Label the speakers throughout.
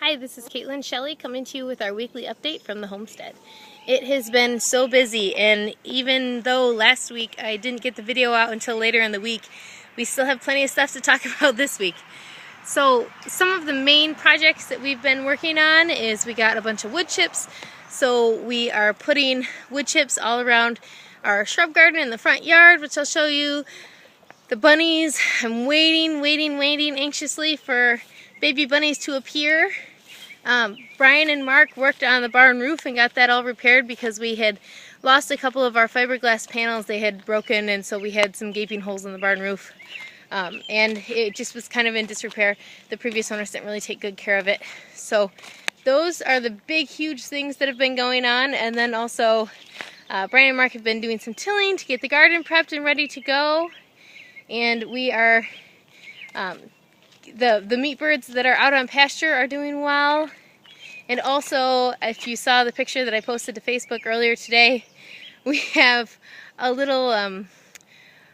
Speaker 1: Hi, this is Caitlin Shelley coming to you with our weekly update from the homestead. It has been so busy, and even though last week I didn't get the video out until later in the week, we still have plenty of stuff to talk about this week. So some of the main projects that we've been working on is we got a bunch of wood chips. So we are putting wood chips all around our shrub garden in the front yard, which I'll show you. The bunnies, I'm waiting anxiously for baby bunnies to appear. Brian and Mark worked on the barn roof and got that all repaired because we had lost a couple of our fiberglass panels. They had broken, and so we had some gaping holes in the barn roof. And it just was kind of in disrepair. The previous owners didn't really take good care of it. So those are the big, huge things that have been going on. And then also, Brian and Mark have been doing some tilling to get the garden prepped and ready to go. And we are, the meat birds that are out on pasture are doing well. And also, if you saw the picture that I posted to Facebook earlier today, we have a little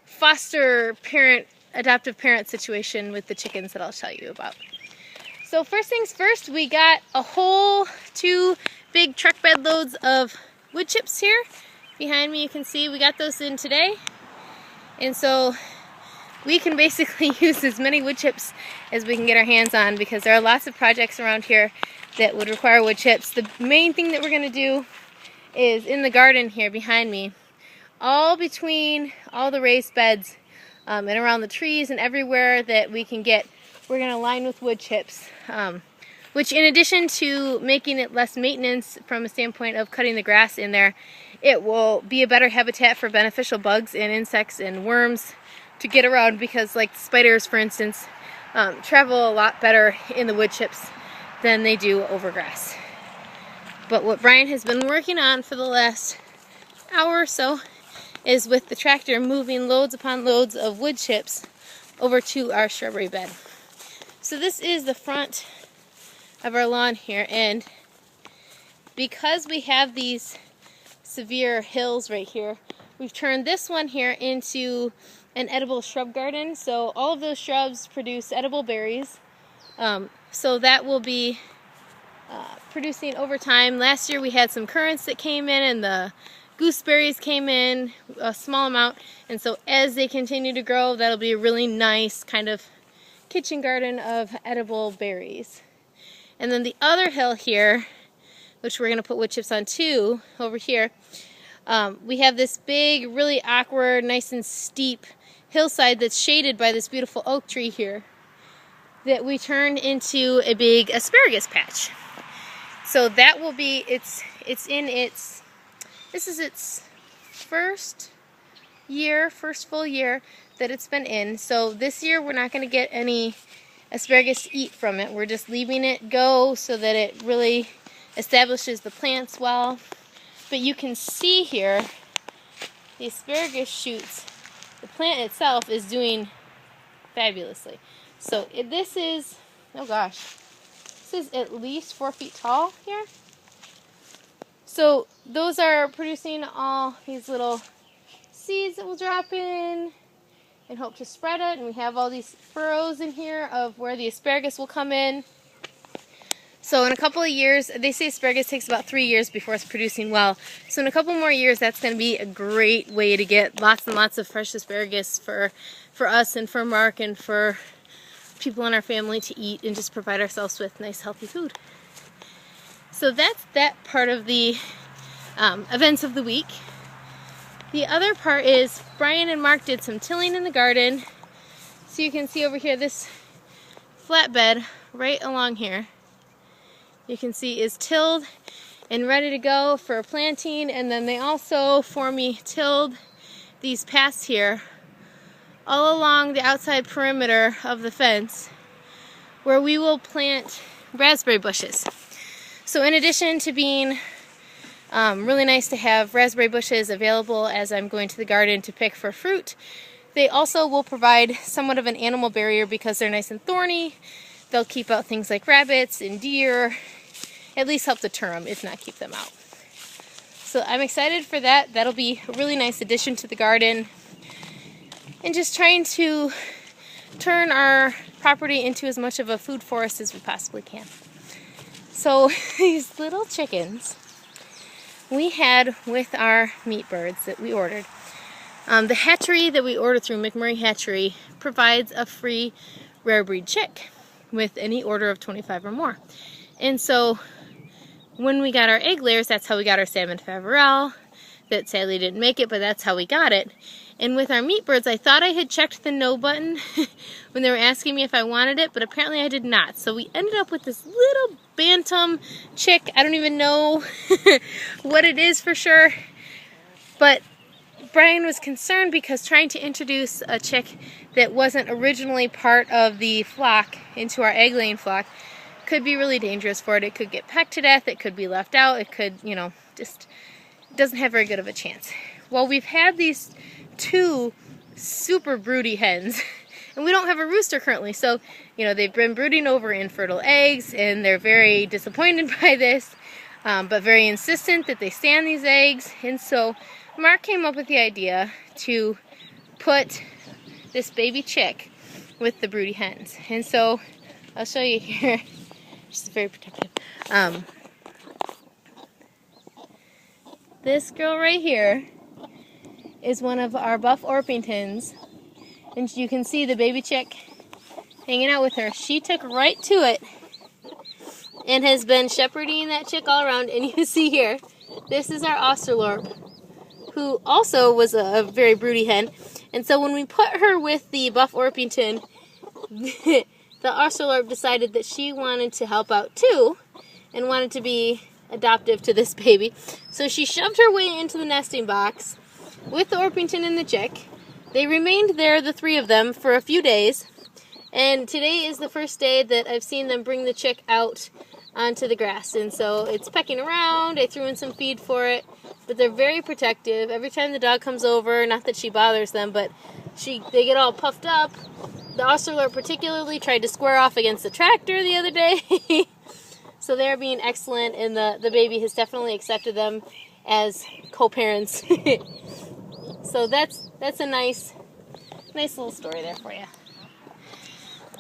Speaker 1: foster parent, adoptive parent situation with the chickens that I'll tell you about. So first things first, we got a whole 2 big truck bed loads of wood chips here. Behind me you can see we got those in today. And so we can basically use as many wood chips as we can get our hands on because there are lots of projects around here that would require wood chips. The main thing that we're going to do is in the garden here behind me, all between all the raised beds and around the trees and everywhere that we can get, we're going to line with wood chips, which in addition to making it less maintenance from a standpoint of cutting the grass in there, it will be a better habitat for beneficial bugs and insects and worms to get around because, like spiders for instance, travel a lot better in the wood chips than they do over grass. But what Brian has been working on for the last hour or so is with the tractor moving loads upon loads of wood chips over to our shrubbery bed. So this is the front of our lawn here, and because we have these severe hills right here, we've turned this one here into an edible shrub garden. So all of those shrubs produce edible berries. So that will be producing over time. Last year we had some currants that came in and the gooseberries came in a small amount. And so as they continue to grow, that'll be a really nice kind of kitchen garden of edible berries. And then the other hill here, which we're going to put wood chips on too, over here, we have this big, really awkward, nice and steep hillside that's shaded by this beautiful oak tree here that we turned into a big asparagus patch. So that will be, this is its first full year that it's been in. So this year we're not going to get any asparagus to eat from it. We're just leaving it go so that it really establishes the plants well. But you can see here the asparagus shoots. The plant itself is doing fabulously. So this is, oh gosh, this is at least 4 feet tall here. So those are producing all these little seeds that will drop in and hope to spread it. And we have all these furrows in here of where the asparagus will come in. So in a couple of years, they say asparagus takes about 3 years before it's producing well. So in a couple more years, that's going to be a great way to get lots and lots of fresh asparagus for us and for Mark and for people in our family to eat and just provide ourselves with nice, healthy food. So that's that part of the events of the week. The other part is Brian and Mark did some tilling in the garden. So you can see over here this flatbed right along here. You can see is tilled and ready to go for planting, and then they also for me tilled these paths here all along the outside perimeter of the fence where we will plant raspberry bushes. So in addition to being really nice to have raspberry bushes available as I'm going to the garden to pick for fruit, they also will provide somewhat of an animal barrier because they're nice and thorny. They'll keep out things like rabbits and deer, at least help deter them, if not keep them out. So I'm excited for that. That'll be a really nice addition to the garden. And just trying to turn our property into as much of a food forest as we possibly can. So these little chickens we had with our meat birds that we ordered. The hatchery that we ordered through McMurray Hatchery provides a free rare breed chick with any order of 25 or more. And so when we got our egg layers, that's how we got our salmon Faverel. That sadly didn't make it, but that's how we got it. And with our meat birds, I thought I had checked the no button when they were asking me if I wanted it, but apparently I did not. So we ended up with this little bantam chick. I don't even know what it is for sure, but Brian was concerned because trying to introduce a chick that wasn't originally part of the flock into our egg laying flock could be really dangerous for it. It could get pecked to death, it could be left out, it could, you know, just doesn't have very good of a chance. Well, we've had these two super broody hens, and we don't have a rooster currently, so, you know, they've been brooding over infertile eggs, and they're very disappointed by this, but very insistent that they stand these eggs. And so Mark came up with the idea to put this baby chick with the broody hens. And so I'll show you here. She's very protective. This girl right here is one of our buff Orpingtons, and you can see the baby chick hanging out with her. She took right to it and has been shepherding that chick all around. And you see here, this is our Australorp, who also was a very broody hen. And so when we put her with the buff Orpington, the Australorp decided that she wanted to help out too and wanted to be adoptive to this baby. So she shoved her way into the nesting box with the Orpington and the chick. They remained there, the three of them, for a few days. And today is the first day that I've seen them bring the chick out onto the grass. And so it's pecking around. I threw in some feed for it. But they're very protective. Every time the dog comes over, not that she bothers them, but they get all puffed up. The Australorp particularly tried to square off against the tractor the other day. So they're being excellent, and the baby has definitely accepted them as co-parents. So that's a nice little story there for you.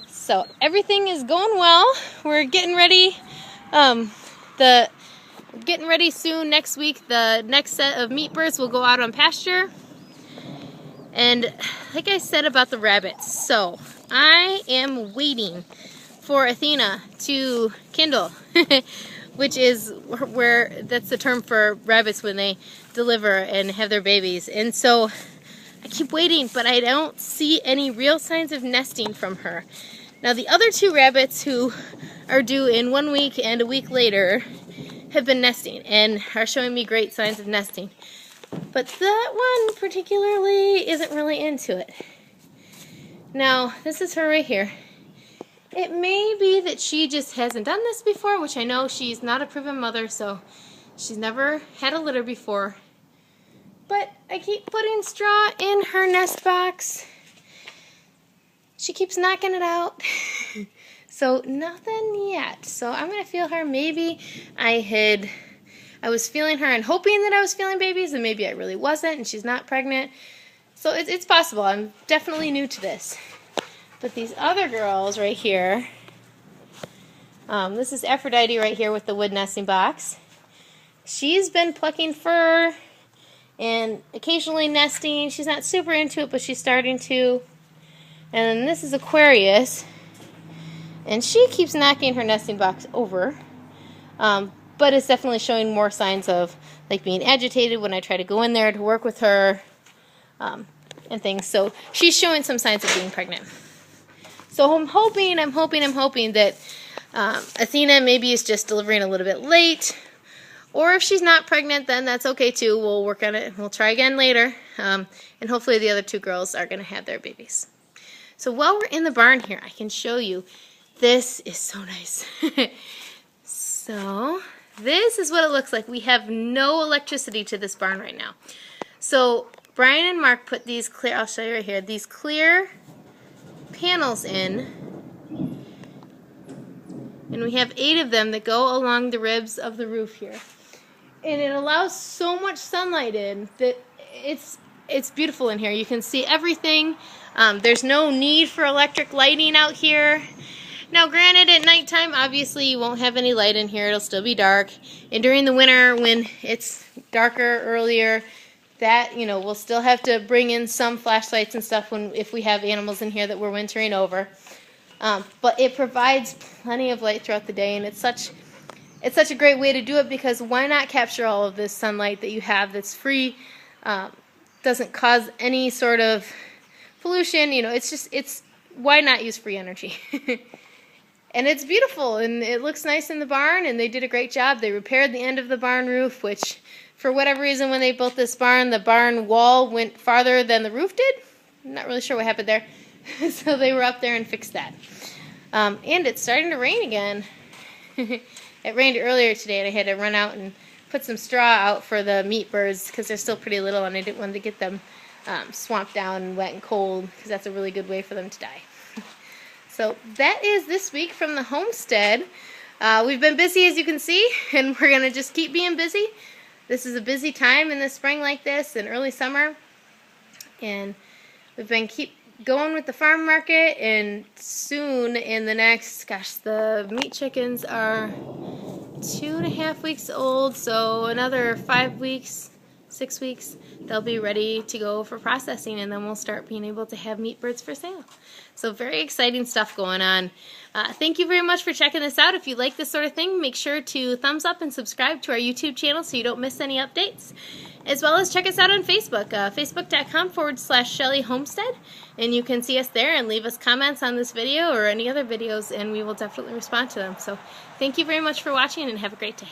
Speaker 1: So everything is going well. We're getting ready. Getting ready soon. Next week, the next set of meat birds will go out on pasture. And like I said about the rabbits, so I am waiting for Athena to kindle, which is that's the term for rabbits when they deliver and have their babies. And so I keep waiting, but I don't see any real signs of nesting from her. Now the other two rabbits who are due in 1 week and a week later have been nesting and are showing me great signs of nesting. But that one particularly isn't really into it. Now, this is her right here. It may be that she just hasn't done this before, which I know she's not a proven mother, so she's never had a litter before. But I keep putting straw in her nest box. She keeps knocking it out. So nothing yet. So I'm going to feel her. Maybe I was feeling her and hoping that I was feeling babies, and maybe I really wasn't, and she's not pregnant. So it's possible. I'm definitely new to this. But these other girls right here, this is Aphrodite right here with the wood nesting box. She's been plucking fur and occasionally nesting. She's not super into it, but she's starting to. And then this is Aquarius, and she keeps knocking her nesting box over, but it's definitely showing more signs of like being agitated when I try to go in there to work with her and things. So she's showing some signs of being pregnant. So I'm hoping that Athena maybe is just delivering a little bit late, or if she's not pregnant, then that's okay too. We'll work on it. We'll try again later, and hopefully the other two girls are going to have their babies. So while we're in the barn here, I can show you. This is so nice. So this is what it looks like. We have no electricity to this barn right now. So Brian and Mark put these clear, I'll show you right here, these clear panels in, and we have 8 of them that go along the ribs of the roof here. And it allows so much sunlight in that it's beautiful in here. You can see everything. There's no need for electric lighting out here. Now granted, at nighttime obviously you won't have any light in here, it'll still be dark, and during the winter when it's darker earlier, that, you know, we'll still have to bring in some flashlights and stuff if we have animals in here that we're wintering over. But it provides plenty of light throughout the day, and it's such a great way to do it, because why not capture all of this sunlight that you have that's free, doesn't cause any sort of pollution, you know, why not use free energy? And it's beautiful, and it looks nice in the barn, and they did a great job. They repaired the end of the barn roof, which, for whatever reason, when they built this barn, the barn wall went farther than the roof did. I'm not really sure what happened there. So they were up there and fixed that. And it's starting to rain again. It rained earlier today, and I had to run out and put some straw out for the meat birds, because they're still pretty little, and I didn't want to get them swamped down and wet and cold, because that's a really good way for them to die. So that is this week from the homestead. We've been busy, as you can see, and we're going to just keep being busy. This is a busy time in the spring like this and early summer. And we've been keep going with the farm market, and soon in the next, gosh, the meat chickens are 2.5 weeks old, so another 5 weeks, 6 weeks, they'll be ready to go for processing, and then we'll start being able to have meat birds for sale. So very exciting stuff going on. Thank you very much for checking this out. If you like this sort of thing, make sure to thumbs up and subscribe to our YouTube channel so you don't miss any updates. As well as check us out on Facebook, facebook.com/Shelly Homestead, and you can see us there and leave us comments on this video or any other videos, and we will definitely respond to them. So thank you very much for watching, and have a great day.